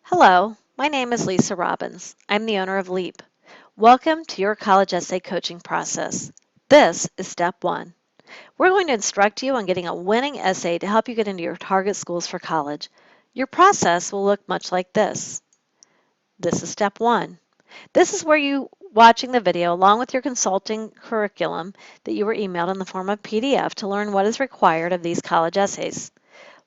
Hello, my name is Lisa Robbins. I'm the owner of Leap. Welcome to your college essay coaching process. This is step one. We're going to instruct you on getting a winning essay to help you get into your target schools for college. Your process will look much like this. This is step one. This is where you watching the video along with your consulting curriculum that you were emailed in the form of PDF to learn what is required of these college essays.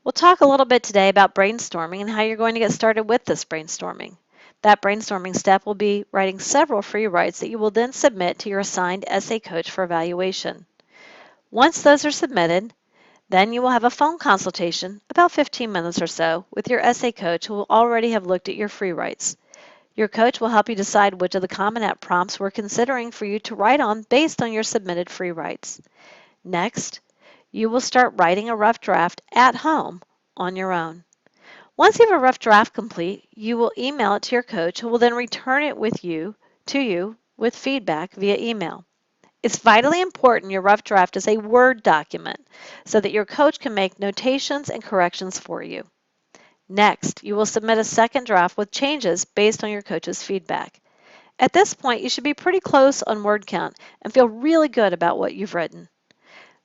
We'll talk a little bit today about brainstorming and how you're going to get started with this brainstorming. That brainstorming step will be writing several free writes that you will then submit to your assigned essay coach for evaluation. Once those are submitted, then you will have a phone consultation, about 15 minutes or so, with your essay coach who will already have looked at your free writes. Your coach will help you decide which of the Common App prompts we're considering for you to write on based on your submitted free writes. Next, you will start writing a rough draft at home on your own. Once you have a rough draft complete, you will email it to your coach who will then return it to you with feedback via email. It's vitally important your rough draft is a Word document so that your coach can make notations and corrections for you. Next, you will submit a second draft with changes based on your coach's feedback. At this point, you should be pretty close on word count and feel really good about what you've written.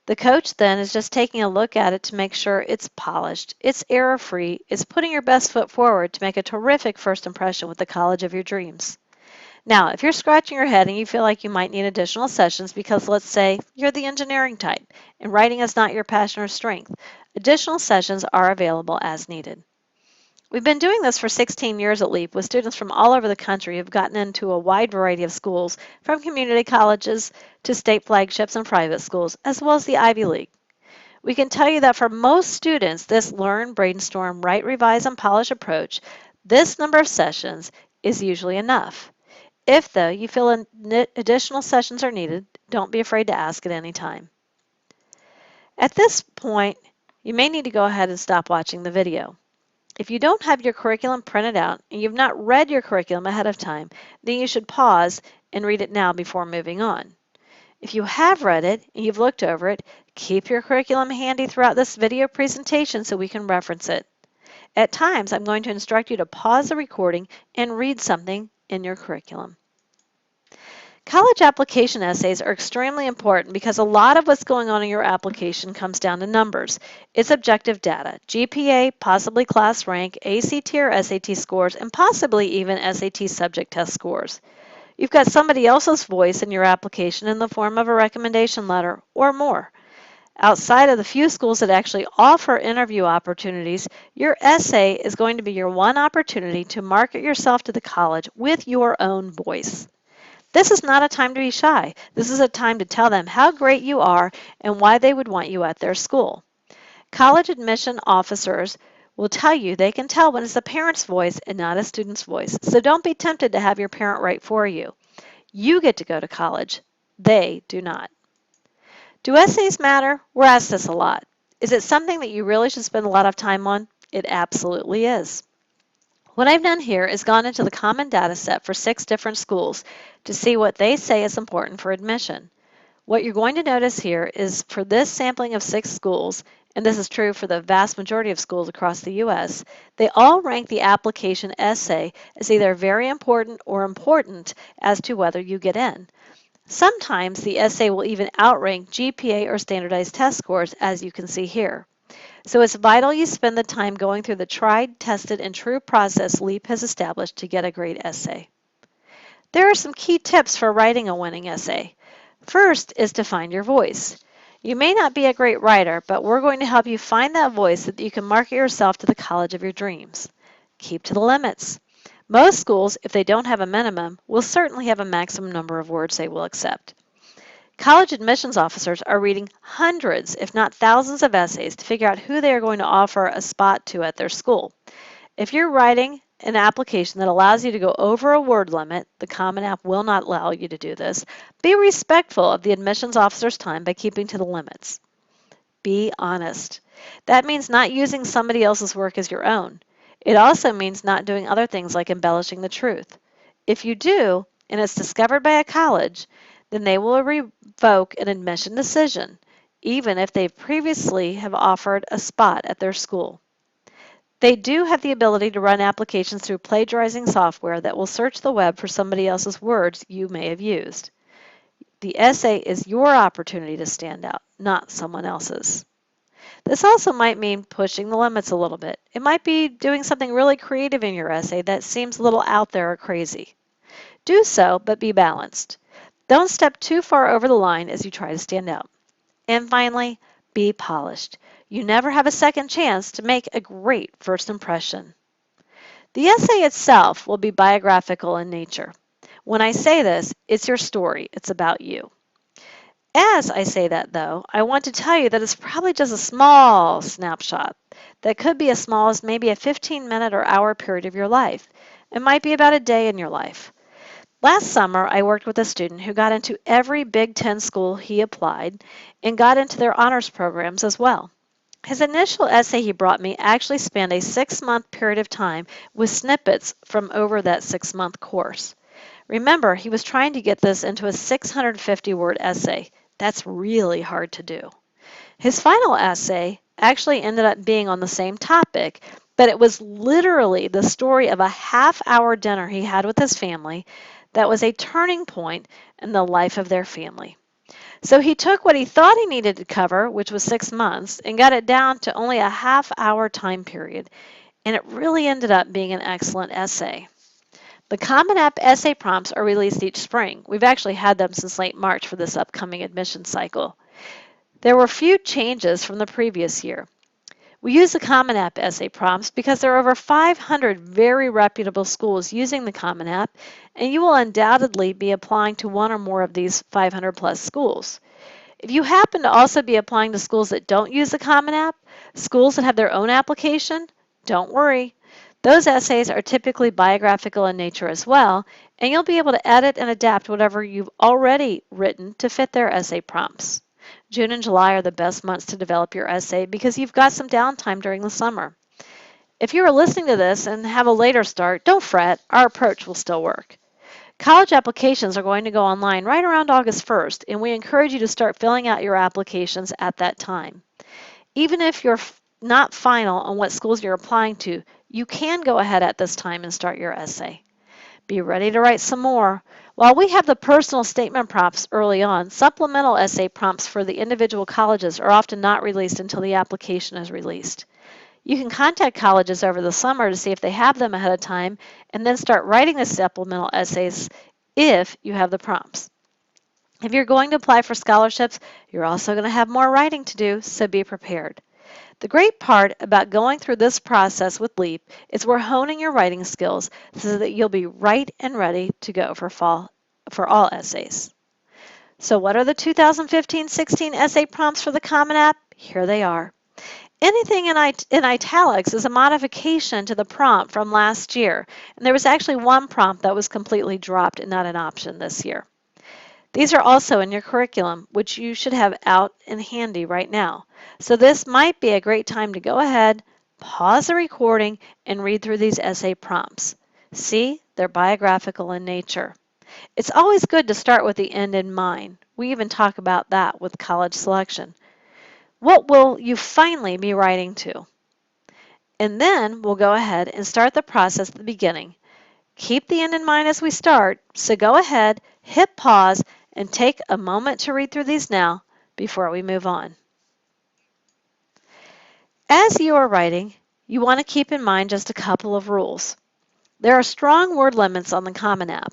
The coach then is just taking a look at it to make sure it's polished, it's error-free, it's putting your best foot forward to make a terrific first impression with the college of your dreams. Now, if you're scratching your head and you feel like you might need additional sessions because let's say you're the engineering type and writing is not your passion or strength, additional sessions are available as needed. We've been doing this for 16 years at LEAP with students from all over the country who've gotten into a wide variety of schools, from community colleges to state flagships and private schools, as well as the Ivy League. We can tell you that for most students, this learn, brainstorm, write, revise, and polish approach, this number of sessions is usually enough. If, though, you feel additional sessions are needed, don't be afraid to ask at any time. At this point, you may need to go ahead and stop watching the video. If you don't have your curriculum printed out and you've not read your curriculum ahead of time, then you should pause and read it now before moving on. If you have read it and you've looked over it, keep your curriculum handy throughout this video presentation so we can reference it. At times, I'm going to instruct you to pause the recording and read something in your curriculum. College application essays are extremely important because a lot of what's going on in your application comes down to numbers. It's objective data, GPA, possibly class rank, ACT or SAT scores, and possibly even SAT subject test scores. You've got somebody else's voice in your application in the form of a recommendation letter or more. Outside of the few schools that actually offer interview opportunities, your essay is going to be your one opportunity to market yourself to the college with your own voice. This is not a time to be shy. This is a time to tell them how great you are and why they would want you at their school. College admission officers will tell you they can tell when it's a parent's voice and not a student's voice. So don't be tempted to have your parent write for you. You get to go to college. They do not. Do essays matter? We're asked this a lot. Is it something that you really should spend a lot of time on? It absolutely is. What I've done here is gone into the common data set for 6 different schools to see what they say is important for admission. What you're going to notice here is for this sampling of 6 schools, and this is true for the vast majority of schools across the U.S., they all rank the application essay as either very important or important as to whether you get in. Sometimes the essay will even outrank GPA or standardized test scores, as you can see here. So it's vital you spend the time going through the tried, tested, and true process LEAP has established to get a great essay. There are some key tips for writing a winning essay. First is to find your voice. You may not be a great writer, but we're going to help you find that voice so that you can market yourself to the college of your dreams. Keep to the limits. Most schools, if they don't have a minimum, will certainly have a maximum number of words they will accept. College admissions officers are reading hundreds, if not thousands, of essays to figure out who they are going to offer a spot to at their school. If you're writing an application that allows you to go over a word limit, the Common App will not allow you to do this. Be respectful of the admissions officer's time by keeping to the limits. Be honest. That means not using somebody else's work as your own. It also means not doing other things like embellishing the truth. If you do, and it's discovered by a college, then they will revoke an admission decision, even if they previously have offered a spot at their school. They do have the ability to run applications through plagiarizing software that will search the web for somebody else's words you may have used. The essay is your opportunity to stand out, not someone else's. This also might mean pushing the limits a little bit. It might be doing something really creative in your essay that seems a little out there or crazy. Do so, but be balanced. Don't step too far over the line as you try to stand out. And finally, be polished. You never have a second chance to make a great first impression. The essay itself will be biographical in nature. When I say this, it's your story. It's about you. As I say that, though, I want to tell you that it's probably just a small snapshot that could be as small as maybe a 15-minute or hour period of your life. It might be about a day in your life. Last summer, I worked with a student who got into every Big Ten school he applied and got into their honors programs as well. His initial essay he brought me actually spanned a 6-month period of time with snippets from over that 6-month course. Remember, he was trying to get this into a 650-word essay. That's really hard to do. His final essay actually ended up being on the same topic, but it was literally the story of a half-hour dinner he had with his family that was a turning point in the life of their family. So he took what he thought he needed to cover, which was 6 months, and got it down to only a half-hour time period, and it really ended up being an excellent essay. The Common App essay prompts are released each spring. We've actually had them since late March for this upcoming admission cycle. There were few changes from the previous year. We use the Common App essay prompts because there are over 500 very reputable schools using the Common App, and you will undoubtedly be applying to one or more of these 500 plus schools. If you happen to also be applying to schools that don't use the Common App, schools that have their own application, don't worry. Those essays are typically biographical in nature as well, and you'll be able to edit and adapt whatever you've already written to fit their essay prompts. June and July are the best months to develop your essay because you've got some downtime during the summer. If you are listening to this and have a later start, don't fret, our approach will still work. College applications are going to go online right around August 1st, and we encourage you to start filling out your applications at that time. Even if you're not final on what schools you're applying to, you can go ahead at this time and start your essay. Be ready to write some more. While we have the personal statement prompts early on, supplemental essay prompts for the individual colleges are often not released until the application is released. You can contact colleges over the summer to see if they have them ahead of time and then start writing the supplemental essays if you have the prompts. If you're going to apply for scholarships, you're also going to have more writing to do, so be prepared. The great part about going through this process with LEAP is we're honing your writing skills so that you'll be right and ready to go for all essays. So what are the 2015-16 essay prompts for the Common App? Here they are. Anything in italics is a modification to the prompt from last year, and there was actually one prompt that was completely dropped and not an option this year. These are also in your curriculum, which you should have out and handy right now. So this might be a great time to go ahead, pause the recording, and read through these essay prompts. See, they're biographical in nature. It's always good to start with the end in mind. We even talk about that with college selection. What will you finally be writing to? And then we'll go ahead and start the process at the beginning. Keep the end in mind as we start, so go ahead, hit pause, and take a moment to read through these now before we move on. As you are writing, you want to keep in mind just a couple of rules. There are strong word limits on the Common App.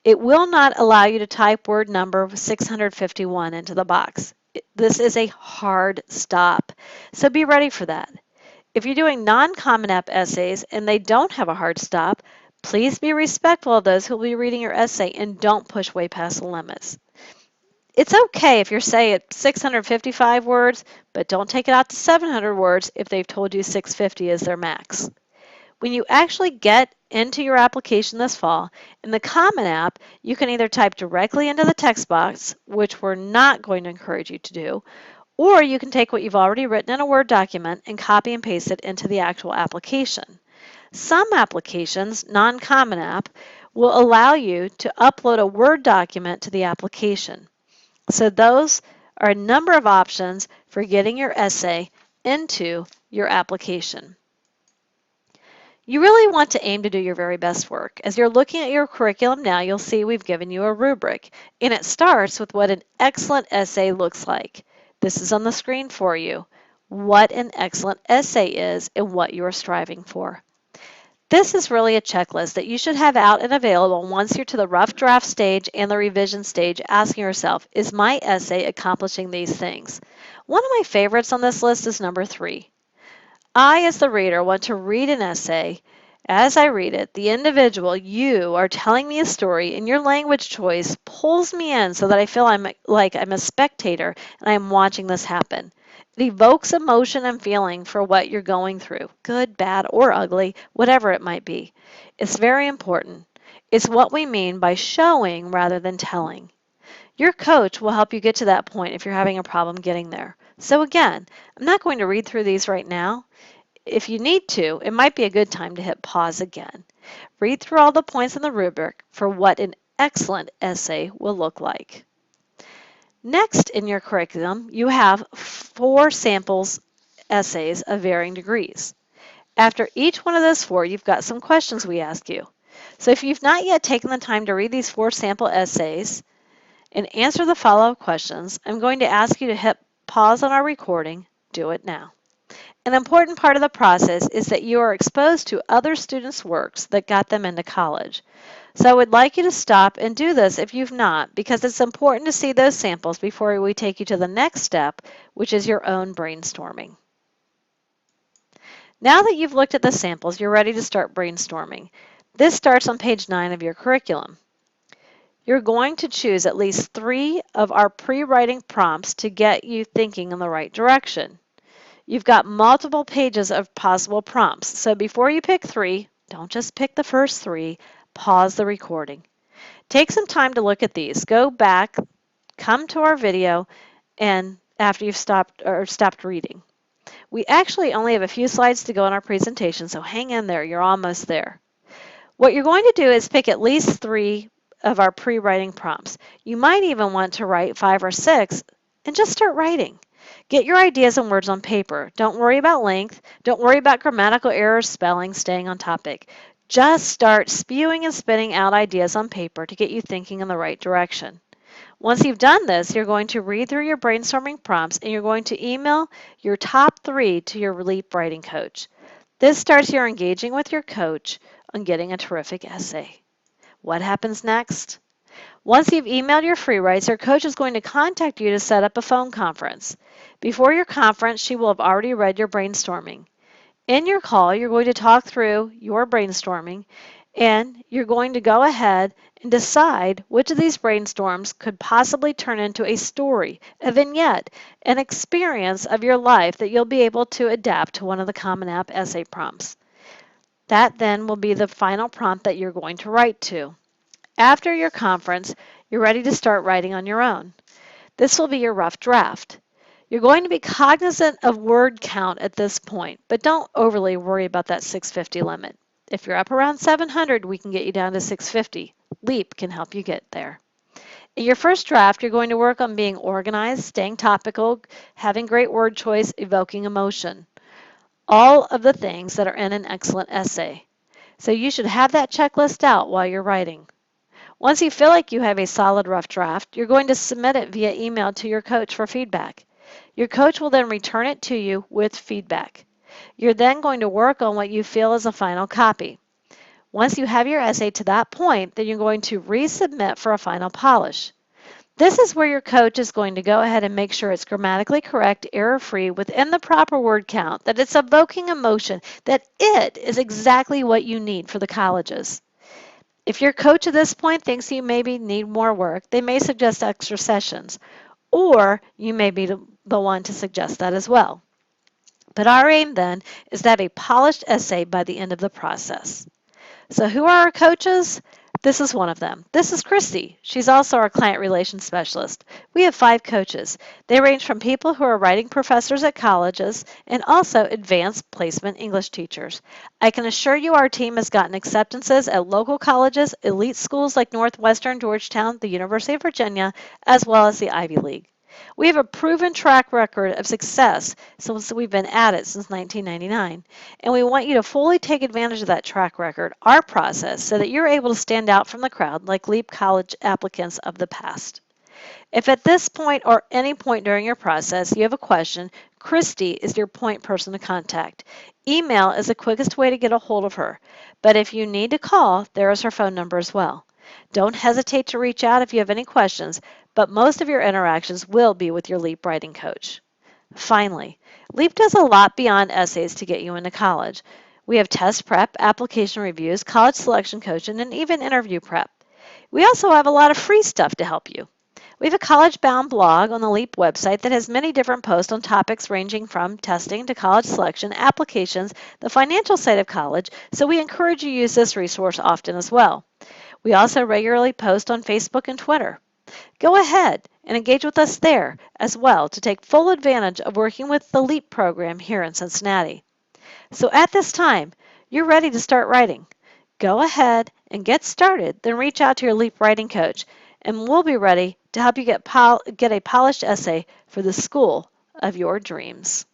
It will not allow you to type word number 651 into the box. This is a hard stop, so be ready for that. If you're doing non-Common App essays and they don't have a hard stop, please be respectful of those who will be reading your essay and don't push way past the limits. It's okay if you're, say, at 655 words, but don't take it out to 700 words if they've told you 650 is their max. When you actually get into your application this fall, in the Common App, you can either type directly into the text box, which we're not going to encourage you to do, or you can take what you've already written in a Word document and copy and paste it into the actual application. Some applications, non-Common App, will allow you to upload a Word document to the application. So those are a number of options for getting your essay into your application. You really want to aim to do your very best work. As you're looking at your curriculum now, you'll see we've given you a rubric, and it starts with what an excellent essay looks like. This is on the screen for you. What an excellent essay is and what you are striving for. This is really a checklist that you should have out and available once you're to the rough draft stage and the revision stage, asking yourself, is my essay accomplishing these things? One of my favorites on this list is number 3. I, as the reader, want to read an essay. As I read it, the individual, you, are telling me a story, and your language choice pulls me in so that I feel I'm a spectator and I'm watching this happen. It evokes emotion and feeling for what you're going through, good, bad, or ugly, whatever it might be. It's very important. It's what we mean by showing rather than telling. Your coach will help you get to that point if you're having a problem getting there. So again, I'm not going to read through these right now. If you need to, it might be a good time to hit pause again. Read through all the points in the rubric for what an excellent essay will look like. Next in your curriculum, you have 4 samples essays of varying degrees. After each one of those 4, you've got some questions we ask you. So if you've not yet taken the time to read these 4 sample essays and answer the follow-up questions, I'm going to ask you to hit pause on our recording. Do it now. An important part of the process is that you are exposed to other students' works that got them into college. So I would like you to stop and do this if you've not, because it's important to see those samples before we take you to the next step, which is your own brainstorming. Now that you've looked at the samples, you're ready to start brainstorming. This starts on page 9 of your curriculum. You're going to choose at least 3 of our pre-writing prompts to get you thinking in the right direction. You've got multiple pages of possible prompts, so before you pick 3, don't just pick the first 3, pause the recording. Take some time to look at these. Go back, come to our video, and after you've stopped reading. We actually only have a few slides to go in our presentation, so hang in there, you're almost there. What you're going to do is pick at least 3 of our pre-writing prompts. You might even want to write 5 or 6 and just start writing. Get your ideas and words on paper. Don't worry about length. Don't worry about grammatical errors, spelling, staying on topic. Just start spewing and spitting out ideas on paper to get you thinking in the right direction. Once you've done this, you're going to read through your brainstorming prompts and you're going to email your top 3 to your LEAP writing coach. This starts your engaging with your coach on getting a terrific essay. What happens next? Once you've emailed your free writes, your coach is going to contact you to set up a phone conference. Before your conference, she will have already read your brainstorming. In your call, you're going to talk through your brainstorming, and you're going to go ahead and decide which of these brainstorms could possibly turn into a story, a vignette, an experience of your life that you'll be able to adapt to one of the Common App essay prompts. That then will be the final prompt that you're going to write to. After your conference, you're ready to start writing on your own. This will be your rough draft. You're going to be cognizant of word count at this point, but don't overly worry about that 650 limit. If you're up around 700, we can get you down to 650. LEAP can help you get there. In your first draft, you're going to work on being organized, staying topical, having great word choice, evoking emotion. All of the things that are in an excellent essay. So you should have that checklist out while you're writing. Once you feel like you have a solid rough draft, you're going to submit it via email to your coach for feedback. Your coach will then return it to you with feedback. You're then going to work on what you feel is a final copy. Once you have your essay to that point, then you're going to resubmit for a final polish. This is where your coach is going to go ahead and make sure it's grammatically correct, error-free, within the proper word count, that it's evoking emotion, that it is exactly what you need for the colleges. If your coach at this point thinks you maybe need more work, they may suggest extra sessions, or you may be the one to suggest that as well. But our aim then is to have a polished essay by the end of the process. So who are our coaches? This is one of them. This is Christy. She's also our client relations specialist. We have 5 coaches. They range from people who are writing professors at colleges and also advanced placement English teachers. I can assure you our team has gotten acceptances at local colleges, elite schools like Northwestern, Georgetown, the University of Virginia, as well as the Ivy League. We have a proven track record of success since we've been at it since 1999, and we want you to fully take advantage of that track record, our process, so that you're able to stand out from the crowd like LEAP college applicants of the past. If at this point or any point during your process you have a question, Christy is your point person to contact. Email is the quickest way to get a hold of her, but if you need to call, there is her phone number as well. Don't hesitate to reach out if you have any questions, but most of your interactions will be with your LEAP writing coach. Finally, LEAP does a lot beyond essays to get you into college. We have test prep, application reviews, college selection coaching, and even interview prep. We also have a lot of free stuff to help you. We have a college-bound blog on the LEAP website that has many different posts on topics ranging from testing to college selection, applications, the financial side of college, so we encourage you to use this resource often as well. We also regularly post on Facebook and Twitter. Go ahead and engage with us there as well to take full advantage of working with the LEAP program here in Cincinnati. So at this time, you're ready to start writing. Go ahead and get started, then reach out to your LEAP writing coach, and we'll be ready to help you get a polished essay for the school of your dreams.